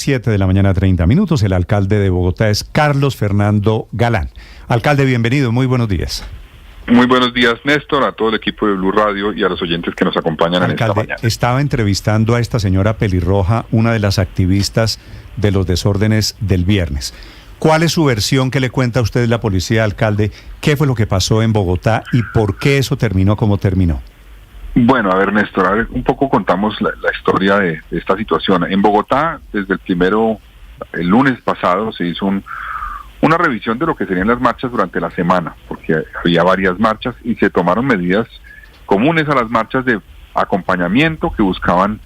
7 de la mañana, 30 minutos. El alcalde de Bogotá es Carlos Fernando Galán. Alcalde, bienvenido, muy buenos días. Muy buenos días, Néstor, a todo el equipo de Blue Radio y a los oyentes que nos acompañan en esta mañana. Estaba entrevistando a esta señora pelirroja, una de las activistas de los desórdenes del viernes. ¿Cuál es su versión? ¿Qué le cuenta a usted la policía, alcalde? ¿Qué fue lo que pasó en Bogotá y por qué eso terminó como terminó? Bueno, a ver, Néstor, un poco contamos la historia de esta situación. En Bogotá, desde el lunes pasado, se hizo una revisión de lo que serían las marchas durante la semana, porque había varias marchas y se tomaron medidas comunes a las marchas de acompañamiento que buscaban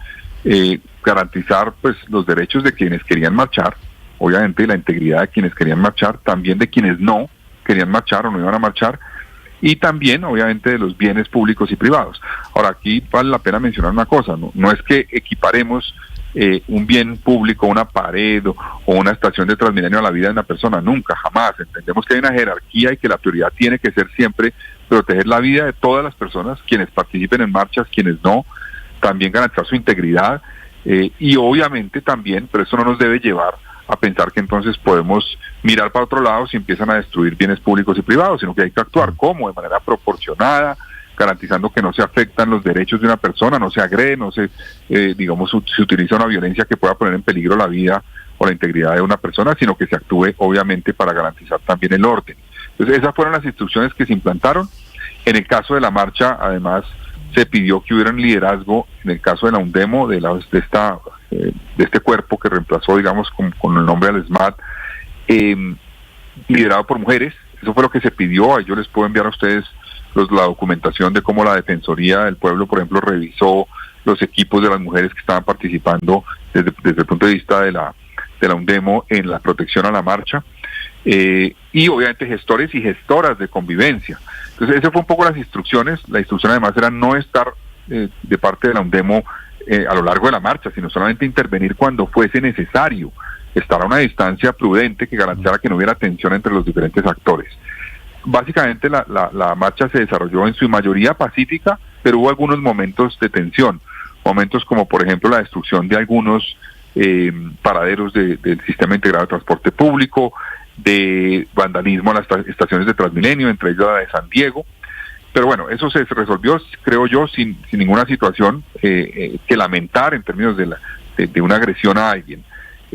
garantizar pues los derechos de quienes querían marchar, obviamente la integridad de quienes querían marchar, también de quienes no querían marchar o no iban a marchar, y también, obviamente, de los bienes públicos y privados. Ahora, aquí vale la pena mencionar una cosa, no es que equiparemos un bien público, una pared o una estación de Transmilenio a la vida de una persona, nunca, jamás. Entendemos que hay una jerarquía y que la prioridad tiene que ser siempre proteger la vida de todas las personas, quienes participen en marchas, quienes no, también garantizar su integridad y obviamente también, pero eso no nos debe llevar a pensar que entonces podemos mirar para otro lado si empiezan a destruir bienes públicos y privados, sino que hay que actuar como de manera proporcionada, garantizando que no se afectan los derechos de una persona, no se agrede, no se, se utiliza una violencia que pueda poner en peligro la vida o la integridad de una persona, sino que se actúe obviamente para garantizar también el orden. Entonces esas fueron las instrucciones que se implantaron. En el caso de la marcha, además, se pidió que hubiera un liderazgo, en el caso de la UNDEMO, de este cuerpo que reemplazó, digamos, con el nombre al SMAT, liderado por mujeres. Eso fue lo que se pidió. Yo les puedo enviar a ustedes la documentación de cómo la Defensoría del Pueblo, por ejemplo, revisó los equipos de las mujeres que estaban participando desde el punto de vista de la UNDEMO en la protección a la marcha, y obviamente gestores y gestoras de convivencia. Entonces, esas fue un poco las instrucciones. La instrucción además era no estar de parte de la UNDEMO a lo largo de la marcha, sino solamente intervenir cuando fuese necesario, estar a una distancia prudente que garantizara que no hubiera tensión entre los diferentes actores. Básicamente la marcha se desarrolló en su mayoría pacífica, pero hubo algunos momentos de tensión, momentos como por ejemplo la destrucción de algunos paraderos del sistema integrado de transporte público, de vandalismo a las estaciones de Transmilenio, entre ellas la de San Diego. Pero bueno, eso se resolvió, creo yo, sin ninguna situación que lamentar en términos de una agresión a alguien.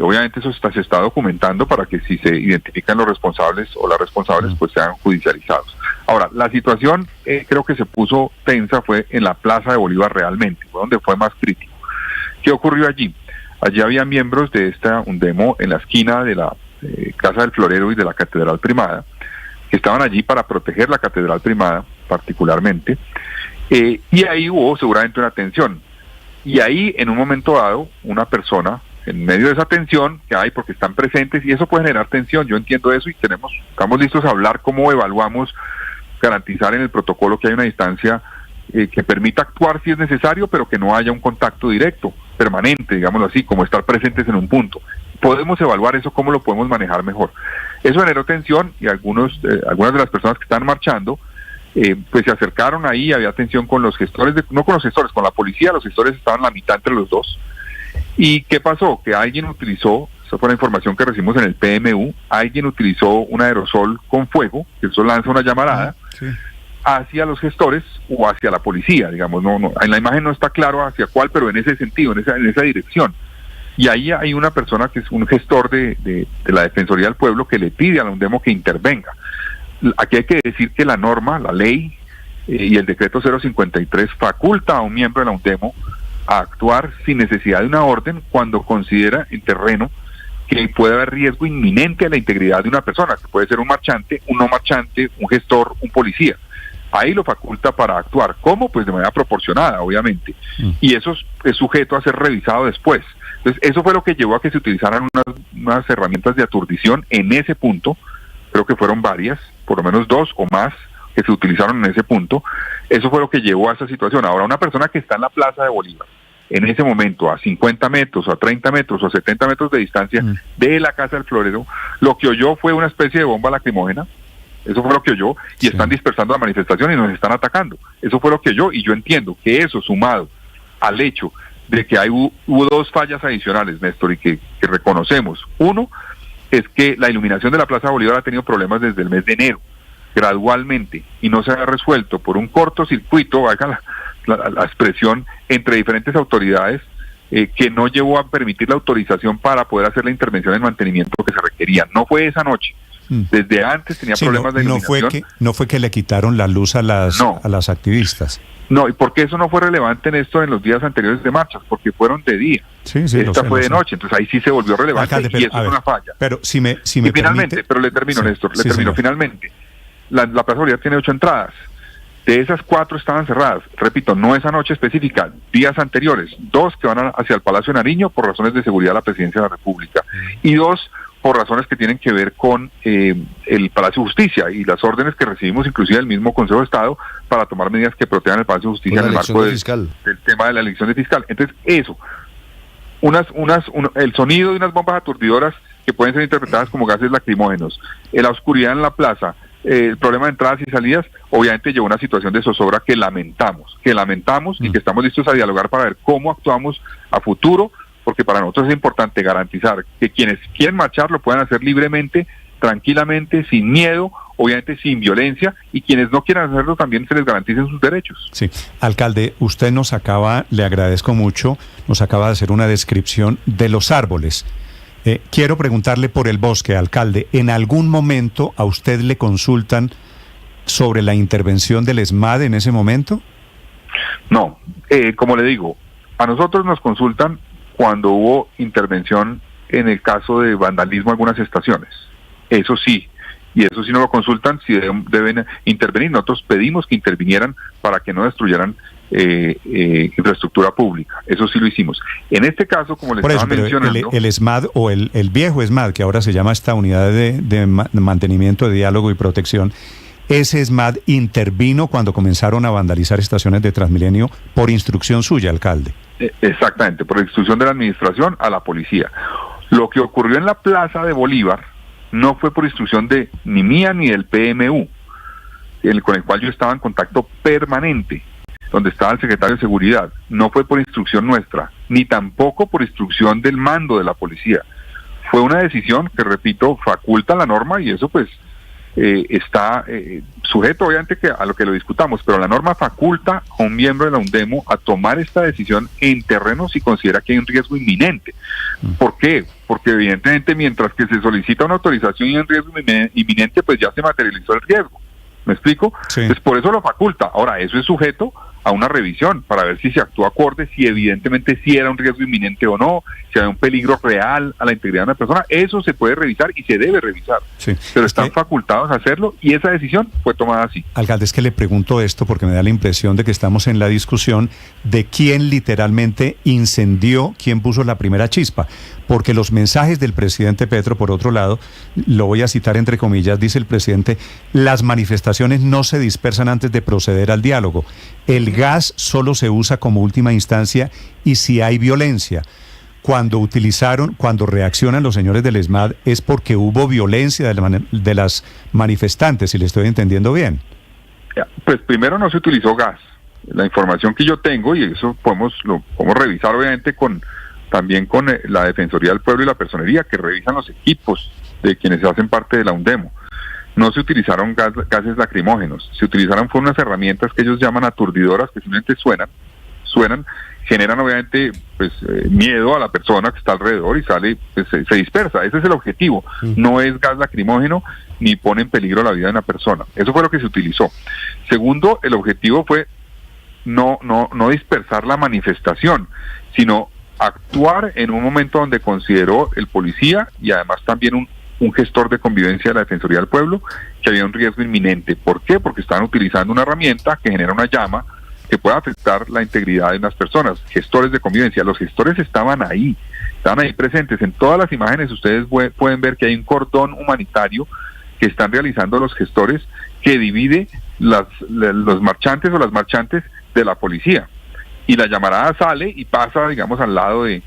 Obviamente eso se está documentando para que si se identifican los responsables o las responsables, pues sean judicializados. Ahora, la situación creo que se puso tensa fue en la Plaza de Bolívar realmente, fue donde fue más crítico. ¿Qué ocurrió allí? Allí había miembros de esta UNDEMO en la esquina de la Casa del Florero y de la Catedral Primada, que estaban allí para proteger la Catedral Primada particularmente, y ahí hubo seguramente una tensión. Y ahí, en un momento dado, una persona, en medio de esa tensión que hay, porque están presentes, y eso puede generar tensión, yo entiendo eso, y estamos listos a hablar cómo evaluamos, garantizar en el protocolo que hay una distancia que permita actuar si es necesario, pero que no haya un contacto directo, permanente, digámoslo así, como estar presentes en un punto. Podemos evaluar eso, cómo lo podemos manejar mejor. Eso generó tensión y algunas de las personas que están marchando, pues se acercaron ahí, había tensión con los gestores, no con los gestores, con la policía. Los gestores estaban la mitad entre los dos. ¿Y qué pasó? Que alguien utilizó, esa fue la información que recibimos en el PMU, alguien utilizó un aerosol con fuego, que eso lanza una llamarada, sí, hacia los gestores o hacia la policía, digamos, no, en la imagen no está claro hacia cuál, pero en ese sentido, en esa dirección. Y ahí hay una persona que es un gestor de la Defensoría del Pueblo que le pide a la UNDEMO que intervenga. Aquí hay que decir que la norma, la ley y el decreto 053 faculta a un miembro de la UNDEMO a actuar sin necesidad de una orden cuando considera en terreno que puede haber riesgo inminente a la integridad de una persona, que puede ser un marchante, un no marchante, un gestor, un policía. Ahí lo faculta para actuar. ¿Cómo? Pues de manera proporcionada, obviamente. Y eso es sujeto a ser revisado después. Entonces, eso fue lo que llevó a que se utilizaran unas herramientas de aturdición en ese punto. Creo que fueron varias, por lo menos 2 o más que se utilizaron en ese punto. Eso fue lo que llevó a esa situación. Ahora, una persona que está en la Plaza de Bolívar, en ese momento, a 50 metros, a 30 metros, o a 70 metros de distancia de la Casa del Florero, lo que oyó fue una especie de bomba lacrimógena. Eso fue lo que oyó, y están dispersando la manifestación y nos están atacando. Eso fue lo que oyó, y yo entiendo que eso, sumado al hecho de que hubo dos fallas adicionales, Néstor, y que reconocemos. Uno es que la iluminación de la Plaza Bolívar ha tenido problemas desde el mes de enero, gradualmente, y no se ha resuelto por un cortocircuito, valga la expresión, entre diferentes autoridades, que no llevó a permitir la autorización para poder hacer la intervención en mantenimiento que se requería. No fue esa noche. Desde antes tenía problemas de iluminación. No fue que le quitaron la luz a las activistas. No, y porque eso no fue relevante en los días anteriores de marchas, porque fueron de día. Sí, esta fue de noche, entonces ahí sí se volvió relevante. Alcalde, y eso es una falla. Pero si me y finalmente, permite... pero le termino, Sí, Néstor, sí, señor. finalmente. La Plaza Bolívar tiene 8 entradas. De esas 4 estaban cerradas. Repito, no esa noche específica, días anteriores. 2 que van hacia el Palacio de Nariño por razones de seguridad de la Presidencia de la República. Y 2 por razones que tienen que ver con el Palacio de Justicia y las órdenes que recibimos inclusive del mismo Consejo de Estado para tomar medidas que protejan el Palacio de Justicia en el marco del tema de la elección de fiscal. Entonces, eso, el sonido de unas bombas aturdidoras que pueden ser interpretadas como gases lacrimógenos, la oscuridad en la plaza, el problema de entradas y salidas, obviamente llevó a una situación de zozobra que lamentamos y que estamos listos a dialogar para ver cómo actuamos a futuro, porque para nosotros es importante garantizar que quienes quieren marchar lo puedan hacer libremente, tranquilamente, sin miedo, obviamente sin violencia, y quienes no quieran hacerlo también se les garanticen sus derechos. Sí, alcalde, usted le agradezco mucho, nos acaba de hacer una descripción de los árboles. Quiero preguntarle por el bosque, alcalde. ¿En algún momento a usted le consultan sobre la intervención del ESMAD en ese momento? No, como le digo, a nosotros nos consultan cuando hubo intervención en el caso de vandalismo en algunas estaciones. Eso sí, y eso sí nos lo consultan si deben intervenir. Nosotros pedimos que intervinieran para que no destruyeran infraestructura pública. Eso sí lo hicimos. En este caso, como les estaba mencionando... El ESMAD o el viejo ESMAD, que ahora se llama esta Unidad de Mantenimiento de Diálogo y Protección, ese ESMAD intervino cuando comenzaron a vandalizar estaciones de Transmilenio por instrucción suya, alcalde. Exactamente, por instrucción de la administración a la policía. Lo que ocurrió en la Plaza de Bolívar no fue por instrucción ni mía ni del PMU, con el cual yo estaba en contacto permanente, donde estaba el secretario de Seguridad. No fue por instrucción nuestra, ni tampoco por instrucción del mando de la policía. Fue una decisión que, repito, faculta la norma, y eso pues está sujeto obviamente a lo que lo discutamos, pero la norma faculta a un miembro de la UNDEMO a tomar esta decisión en terreno si considera que hay un riesgo inminente. ¿Por qué? Porque evidentemente mientras que se solicita una autorización y un riesgo inminente, pues ya se materializó el riesgo. ¿Me explico? Sí. Pues por eso lo faculta. Ahora, eso es sujeto a una revisión para ver si se actuó acorde, si evidentemente sí era un riesgo inminente o no, si hay un peligro real a la integridad de una persona. Eso se puede revisar y se debe revisar. Sí. Pero están facultados a hacerlo y esa decisión fue tomada así. Alcalde, es que le pregunto esto porque me da la impresión de que estamos en la discusión de quién literalmente incendió, quién puso la primera chispa. Porque los mensajes del presidente Petro, por otro lado, lo voy a citar entre comillas, dice el presidente, las manifestaciones no se dispersan antes de proceder al diálogo. El gas solo se usa como última instancia y si hay violencia. Cuando reaccionan los señores del ESMAD es porque hubo violencia de las manifestantes, si le estoy entendiendo bien. Pues primero no se utilizó gas. La información que yo tengo, y eso lo podemos revisar obviamente también con la Defensoría del Pueblo y la Personería, que revisan los equipos de quienes hacen parte de la UNDEMO. No se utilizaron gases lacrimógenos, se utilizaron unas herramientas que ellos llaman aturdidoras, que simplemente suenan, generan obviamente pues miedo a la persona que está alrededor y sale, pues, se dispersa. Ese es el objetivo. No es gas lacrimógeno ni pone en peligro la vida de una persona. Eso fue lo que se utilizó. Segundo, el objetivo fue no dispersar la manifestación, sino actuar en un momento donde consideró el policía y además también un gestor de convivencia de la Defensoría del Pueblo que había un riesgo inminente. ¿Por qué? Porque estaban utilizando una herramienta que genera una llama que puede afectar la integridad de unas personas. Gestores de convivencia, los gestores estaban ahí presentes. En todas las imágenes ustedes pueden ver que hay un cordón humanitario que están realizando los gestores que divide los marchantes o las marchantes de la policía. Y la llamarada sale y pasa, digamos, al lado de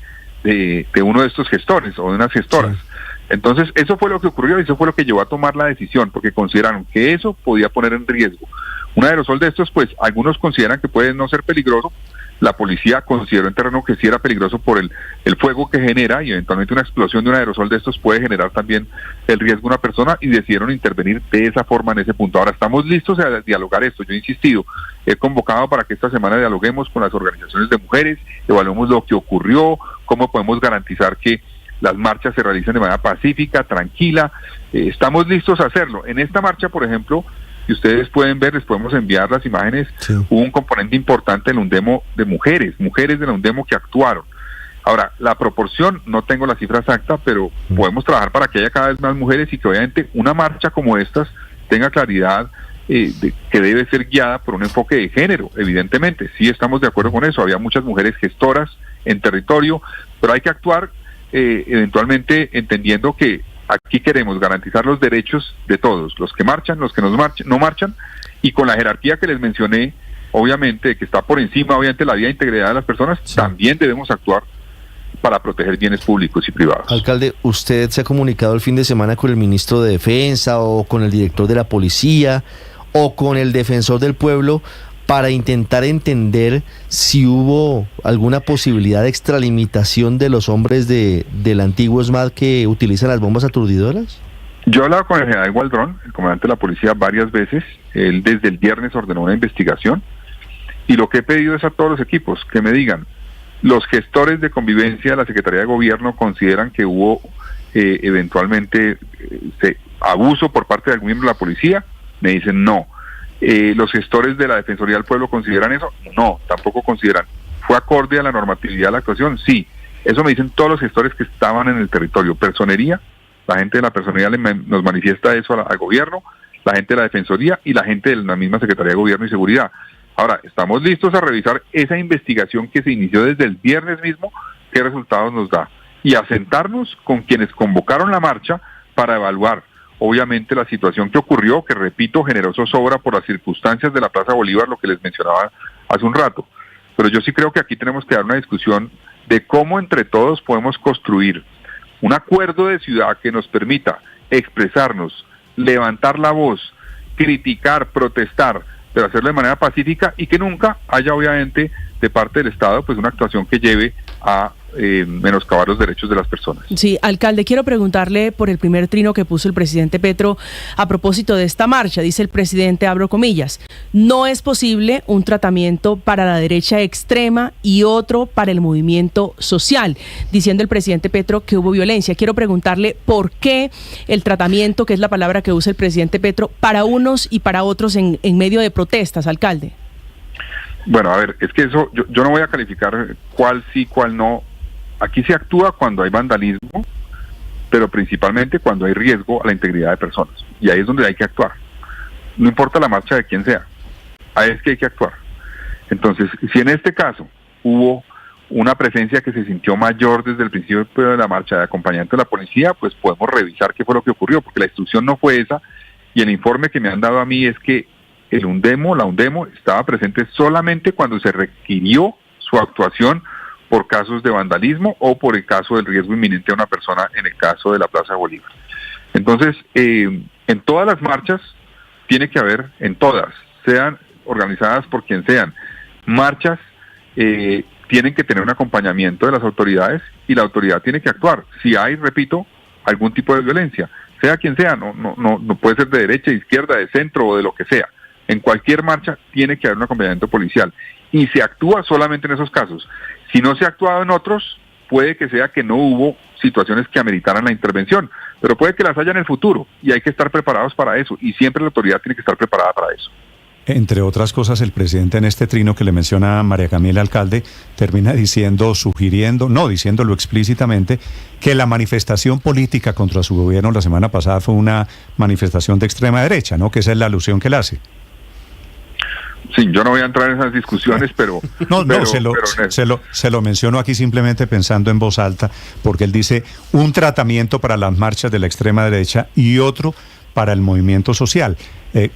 uno de estos gestores o de unas gestoras. Sí. Entonces, eso fue lo que ocurrió y eso fue lo que llevó a tomar la decisión, porque consideraron que eso podía poner en riesgo un aerosol de estos. Pues algunos consideran que puede no ser peligroso, La policía consideró en terreno que sí era peligroso por el fuego que genera, y eventualmente una explosión de un aerosol de estos puede generar también el riesgo de una persona, y decidieron intervenir de esa forma en ese punto. Ahora estamos listos a dialogar esto. Yo he insistido, he convocado para que esta semana dialoguemos con las organizaciones de mujeres, evaluemos lo que ocurrió, cómo podemos garantizar que las marchas se realicen de manera pacífica, tranquila. Estamos listos a hacerlo. En esta marcha, por ejemplo, si ustedes pueden ver, les podemos enviar las imágenes, sí. Hubo un componente importante del UNDEMO de mujeres de la UNDEMO que actuaron. Ahora, la proporción, no tengo la cifra exacta, pero podemos trabajar para que haya cada vez más mujeres y que obviamente una marcha como estas tenga claridad de que debe ser guiada por un enfoque de género, evidentemente. Sí, estamos de acuerdo con eso. Había muchas mujeres gestoras en territorio, pero hay que actuar eventualmente entendiendo que aquí queremos garantizar los derechos de todos, los que marchan, los que no marchan, y con la jerarquía que les mencioné, obviamente, que está por encima, obviamente, la vida e integridad de las personas, sí. También debemos actuar para proteger bienes públicos y privados. Alcalde, ¿usted se ha comunicado el fin de semana con el ministro de Defensa o con el director de la policía o con el defensor del pueblo para intentar entender si hubo alguna posibilidad de extralimitación de los hombres del antiguo ESMAD que utilizan las bombas aturdidoras? Yo he hablado con el general Gualdrón, el comandante de la policía, varias veces. Él desde el viernes ordenó una investigación, y lo que he pedido es a todos los equipos que me digan, los gestores de convivencia de la Secretaría de Gobierno consideran que hubo eventualmente abuso por parte de algún miembro de la policía. Me dicen no. ¿Los gestores de la Defensoría del Pueblo consideran eso? No, tampoco consideran. ¿Fue acorde a la normatividad de la actuación? Sí. Eso me dicen todos los gestores que estaban en el territorio. Personería, la gente de la personería nos manifiesta eso al gobierno, la gente de la Defensoría y la gente de la misma Secretaría de Gobierno y Seguridad. Ahora, estamos listos a revisar esa investigación que se inició desde el viernes mismo, qué resultados nos da, y a sentarnos con quienes convocaron la marcha para evaluar obviamente la situación que ocurrió, que repito, generó zozobra por las circunstancias de la Plaza Bolívar, lo que les mencionaba hace un rato. Pero yo sí creo que aquí tenemos que dar una discusión de cómo entre todos podemos construir un acuerdo de ciudad que nos permita expresarnos, levantar la voz, criticar, protestar, pero hacerlo de manera pacífica, y que nunca haya obviamente de parte del Estado pues una actuación que lleve a menoscabar los derechos de las personas. Sí, alcalde, quiero preguntarle por el primer trino que puso el presidente Petro a propósito de esta marcha. Dice el presidente, abro comillas, no es posible un tratamiento para la derecha extrema y otro para el movimiento social, diciendo el presidente Petro que hubo violencia. Quiero preguntarle por qué el tratamiento, que es la palabra que usa el presidente Petro, para unos y para otros en medio de protestas, alcalde. Bueno, a ver, es que eso, yo no voy a calificar cuál sí, cuál no. Aquí se actúa cuando hay vandalismo, pero principalmente cuando hay riesgo a la integridad de personas. Y ahí es donde hay que actuar. No importa la marcha de quien sea, ahí es que hay que actuar. Entonces, si en este caso hubo una presencia que se sintió mayor desde el principio de la marcha de acompañante de la policía, pues podemos revisar qué fue lo que ocurrió, porque la instrucción no fue esa, y el informe que me han dado a mí es que la UNDEMO estaba presente solamente cuando se requirió su actuación por casos de vandalismo o por el caso del riesgo inminente a una persona, en el caso de la Plaza Bolívar. Entonces, en todas las marchas tiene que haber, en todas, sean organizadas por quien sean, marchas tienen que tener un acompañamiento de las autoridades, y la autoridad tiene que actuar. Si hay, repito, algún tipo de violencia, sea quien sea, no puede ser de derecha, de izquierda, de centro o de lo que sea. En cualquier marcha tiene que haber un acompañamiento policial, y se actúa solamente en esos casos. Si no se ha actuado en otros, puede que sea que no hubo situaciones que ameritaran la intervención, pero puede que las haya en el futuro, y hay que estar preparados para eso, y siempre la autoridad tiene que estar preparada para eso. Entre otras cosas, el presidente en este trino que le menciona a María Camila, alcalde, termina diciéndolo explícitamente, que la manifestación política contra su gobierno la semana pasada fue una manifestación de extrema derecha, ¿no? Que esa es la alusión que él hace. Sí, yo no voy a entrar en esas discusiones, pero... Se lo menciono aquí simplemente pensando en voz alta, porque él dice un tratamiento para las marchas de la extrema derecha y otro para el movimiento social,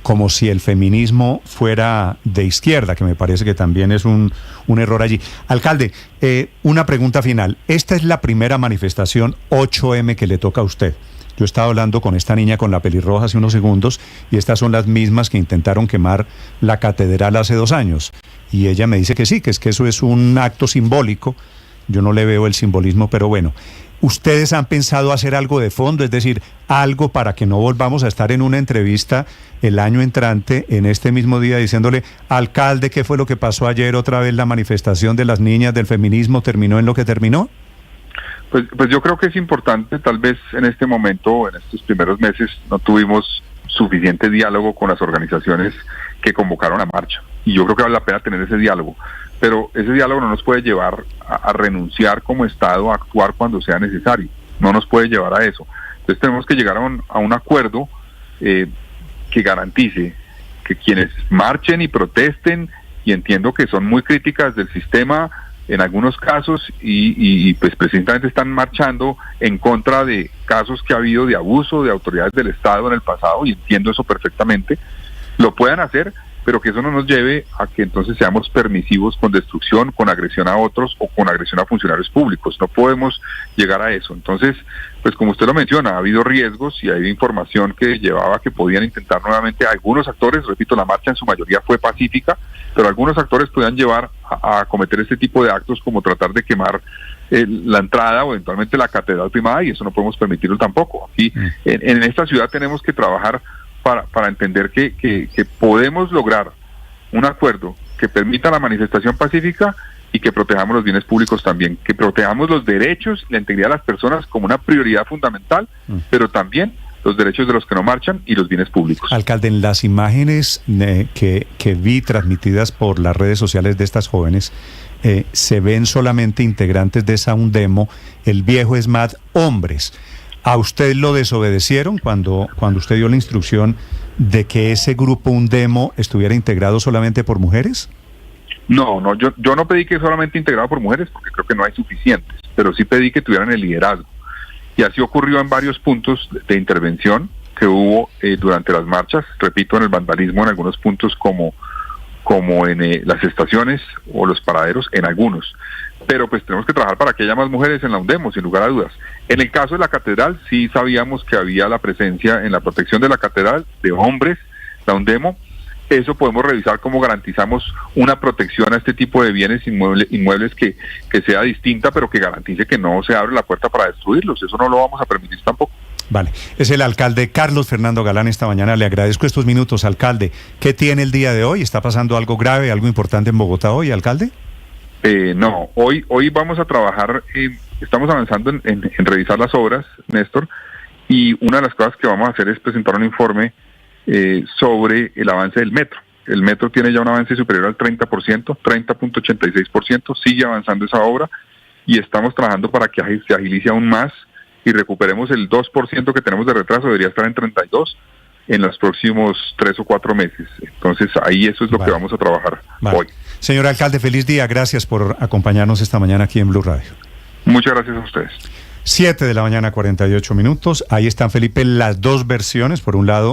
como si el feminismo fuera de izquierda, que me parece que también es un error allí. Alcalde, una pregunta final. Esta es la primera manifestación 8M que le toca a usted. Yo estaba hablando con esta niña, con la pelirroja, hace unos segundos, y estas son las mismas que intentaron quemar la catedral hace 2 años. Y ella me dice que sí, que es que eso es un acto simbólico. Yo no le veo el simbolismo, pero bueno. ¿Ustedes han pensado hacer algo de fondo? Es decir, algo para que no volvamos a estar en una entrevista el año entrante, en este mismo día, diciéndole, alcalde, ¿qué fue lo que pasó ayer? Otra vez la manifestación de las niñas del feminismo terminó en lo que terminó. Pues yo creo que es importante, tal vez en este momento, en estos primeros meses, no tuvimos suficiente diálogo con las organizaciones que convocaron a marcha. Y yo creo que vale la pena tener ese diálogo. Pero ese diálogo no nos puede llevar a renunciar como Estado a actuar cuando sea necesario. No nos puede llevar a eso. Entonces tenemos que llegar a un acuerdo que garantice que quienes marchen y protesten, y entiendo que son muy críticas del sistema en algunos casos, y pues precisamente están marchando en contra de casos que ha habido de abuso de autoridades del Estado en el pasado, y entiendo eso perfectamente, lo puedan hacer, pero que eso no nos lleve a que entonces seamos permisivos con destrucción, con agresión a otros o con agresión a funcionarios públicos. No podemos llegar a eso. Entonces, pues como usted lo menciona, ha habido riesgos y ha habido información que llevaba a que podían intentar nuevamente algunos actores. Repito, la marcha en su mayoría fue pacífica, pero algunos actores podían llevar a cometer este tipo de actos, como tratar de quemar la entrada o eventualmente la catedral primada, y eso no podemos permitirlo tampoco. Aquí en esta ciudad tenemos que trabajar para entender que podemos lograr un acuerdo que permita la manifestación pacífica y que protejamos los bienes públicos también, que protejamos los derechos, la integridad de las personas como una prioridad fundamental, pero también los derechos de los que no marchan y los bienes públicos. Alcalde, en las imágenes que vi transmitidas por las redes sociales de estas jóvenes, se ven solamente integrantes de esa Undemo, el viejo ESMAD, hombres. ¿A usted lo desobedecieron cuando usted dio la instrucción de que ese grupo Undemo estuviera integrado solamente por mujeres? No, yo no pedí que solamente integrado por mujeres, porque creo que no hay suficientes, pero sí pedí que tuvieran el liderazgo. Y así ocurrió en varios puntos de intervención que hubo durante las marchas, repito, en el vandalismo en algunos puntos como en las estaciones o los paraderos en algunos. Pero pues tenemos que trabajar para que haya más mujeres en la Undemo, sin lugar a dudas. En el caso de la catedral, sí sabíamos que había la presencia en la protección de la catedral de hombres, la Undemo. Eso podemos revisar cómo garantizamos una protección a este tipo de bienes inmuebles que sea distinta, pero que garantice que no se abre la puerta para destruirlos. Eso no lo vamos a permitir tampoco. Vale, es el alcalde Carlos Fernando Galán esta mañana. Le agradezco estos minutos, alcalde. ¿Qué tiene el día de hoy? ¿Está pasando algo grave, algo importante en Bogotá hoy, alcalde? No, hoy vamos a trabajar, estamos avanzando en revisar las obras, Néstor, y una de las cosas que vamos a hacer es presentar un informe sobre el avance del metro. El metro tiene ya un avance superior al 30%, 30.86%, sigue avanzando esa obra, y estamos trabajando para que se agilice aún más y recuperemos el 2% que tenemos de retraso, debería estar en 32% en los próximos 3 o 4 meses. Entonces ahí eso es lo que vamos a trabajar hoy. Señor alcalde, feliz día, gracias por acompañarnos esta mañana aquí en Blue Radio. Muchas gracias a ustedes. 7 de la mañana, 48 minutos. Ahí están, Felipe, las dos versiones. Por un lado,